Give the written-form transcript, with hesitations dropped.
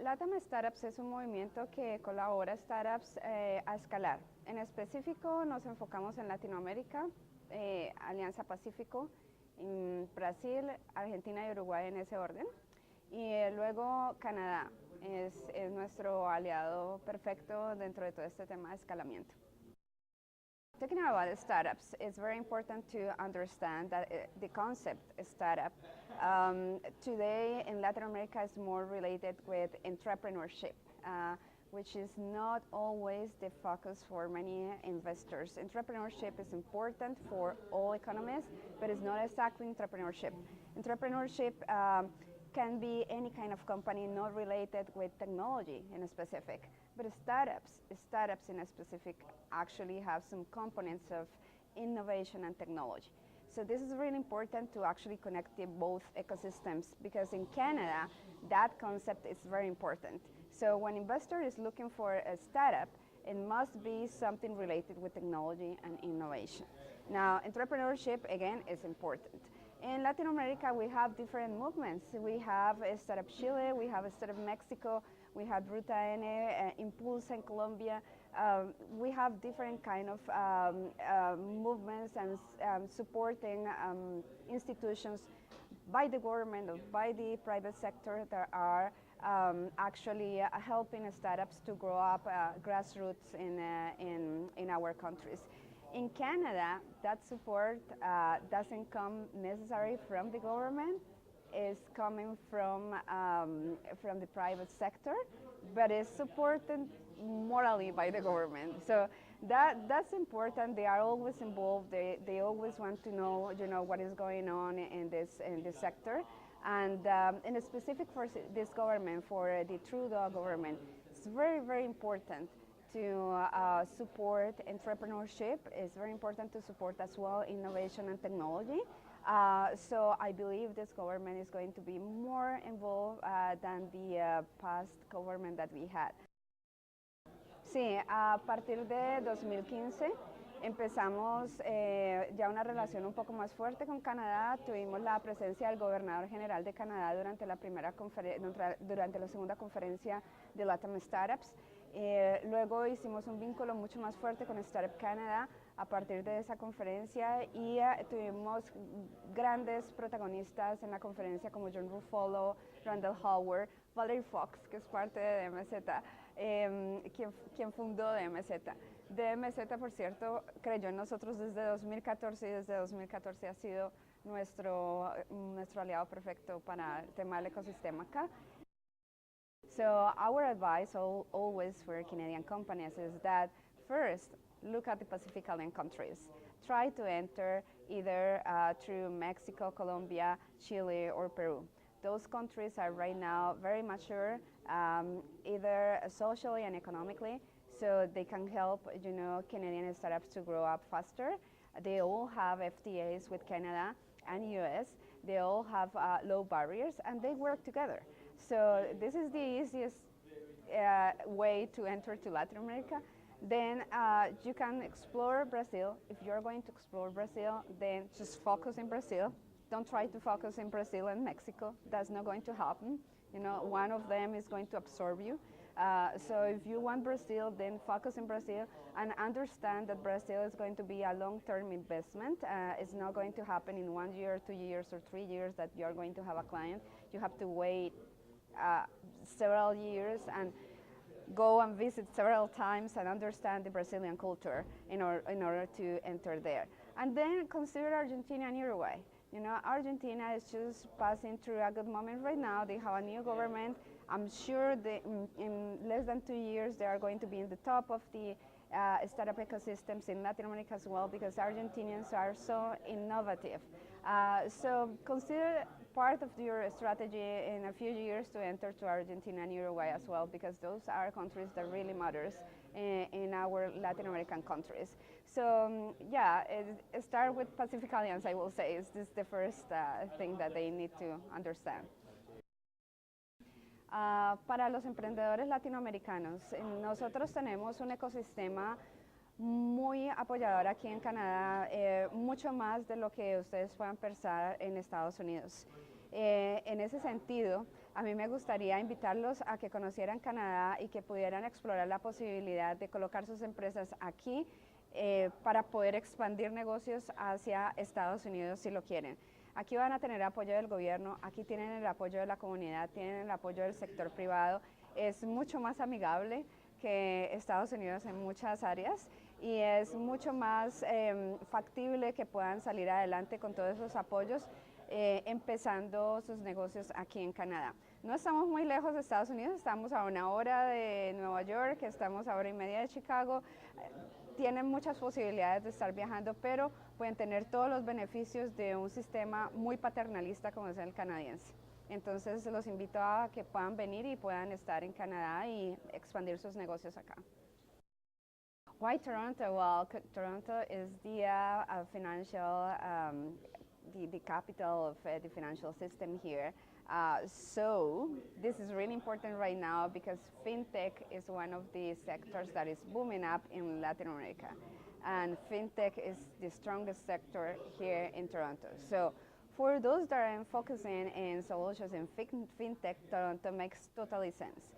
Latam Startups es un movimiento que colabora a startups a escalar. En específico nos enfocamos en Latinoamérica, Alianza Pacífico, en Brasil, Argentina y Uruguay en ese orden. Y luego Canadá es nuestro aliado perfecto dentro de todo este tema de escalamiento. Talking about startups, it's very important to understand that the concept startup today in Latin America is more related with entrepreneurship, which is not always the focus for many investors. Entrepreneurship is important for all economies, but it's not exactly entrepreneurship. Entrepreneurship can be any kind of company not related with technology in a specific, but startups in a specific actually have some components of innovation and technology. So this is really important to actually connect the both ecosystems, because in Canada, that concept is very important. So when investor is looking for a startup, it must be something related with technology and innovation. Now, entrepreneurship, again, is important. In Latin America, we have different movements. We have Startup Chile, we have Startup Mexico, we have Ruta N, Impulsa in Colombia. We have different kind of movements and supporting institutions by the government or by the private sector that are actually helping startups to grow up grassroots in our countries. In Canada, that support doesn't come necessarily from the government. It's coming from the private sector, but is supported morally by the government. So that's important. They are always involved. They always want to know, what is going on in this sector. And in a specific for this government, for the Trudeau government, it's very, very important to support entrepreneurship. It's very important to support as well innovation and technology. So I believe this government is going to be more involved than the past government that we had. Sí, a partir de 2015 empezamos ya una relación un poco más fuerte con Canadá. Tuvimos la presencia del gobernador general de Canadá durante la segunda conferencia de Latam Startups. Luego hicimos un vínculo mucho más fuerte con Startup Canada a partir de esa conferencia, y tuvimos grandes protagonistas en la conferencia como John Ruffalo, Randall Howard, Valerie Fox, que es parte de DMZ, quien fundó DMZ. DMZ, por cierto, creyó en nosotros desde 2014 y desde 2014 ha sido nuestro aliado perfecto para el tema del ecosistema acá. So our advice always for Canadian companies is that first, look at the Pacific Island countries. Try to enter either through Mexico, Colombia, Chile, or Peru. Those countries are right now very mature, either socially and economically, so they can help, Canadian startups to grow up faster. They all have FTAs with Canada and US. They all have low barriers, and they work together. So this is the easiest way to enter to Latin America. Then you can explore Brazil. If you're going to explore Brazil, then just focus in Brazil. Don't try to focus in Brazil and Mexico. That's not going to happen. One of them is going to absorb you. So if you want Brazil, then focus in Brazil and understand that Brazil is going to be a long-term investment. It's not going to happen in 1 year, 2 years, or 3 years that you're going to have a client. You have to wait several years and go and visit several times and understand the Brazilian culture in order to enter there. And then consider Argentina and Uruguay. Argentina is just passing through a good moment right now. They have a new government. I'm sure in less than 2 years they are going to be in the top of the startup ecosystems in Latin America as well, because Argentinians are so innovative. So consider part of your strategy in a few years to enter to Argentina and Uruguay as well, because those are countries that really matters in our Latin American countries. So start with Pacific Alliance, I will say. This is the first thing that they need to understand. Para los emprendedores latinoamericanos, nosotros tenemos un ecosistema muy apoyador aquí en Canadá, mucho más de lo que ustedes puedan pensar en Estados Unidos. En ese sentido, A mí me gustaría invitarlos a que conocieran Canadá y que pudieran explorar la posibilidad de colocar sus empresas aquí para poder expandir negocios hacia Estados Unidos si lo quieren. Aquí van a tener apoyo del gobierno, aquí tienen el apoyo de la comunidad, tienen el apoyo del sector privado. Es mucho más amigable que Estados Unidos en muchas áreas y es mucho más factible que puedan salir adelante con todos esos apoyos empezando sus negocios aquí en Canadá. No estamos muy lejos de Estados Unidos, estamos a 1 hora de Nueva York, estamos a 1 hora y media de Chicago. Tienen muchas posibilidades de estar viajando, pero pueden tener todos los beneficios de un sistema muy paternalista como es el canadiense. Entonces los invito a que puedan venir y puedan estar en Canadá y expandir sus negocios acá. Why Toronto? Well, Toronto is the financial, the capital of the financial system here. So this is really important right now because fintech is one of the sectors that is booming up in Latin America. And fintech is the strongest sector here in Toronto. So for those that are focusing in solutions in fintech, Toronto makes totally sense.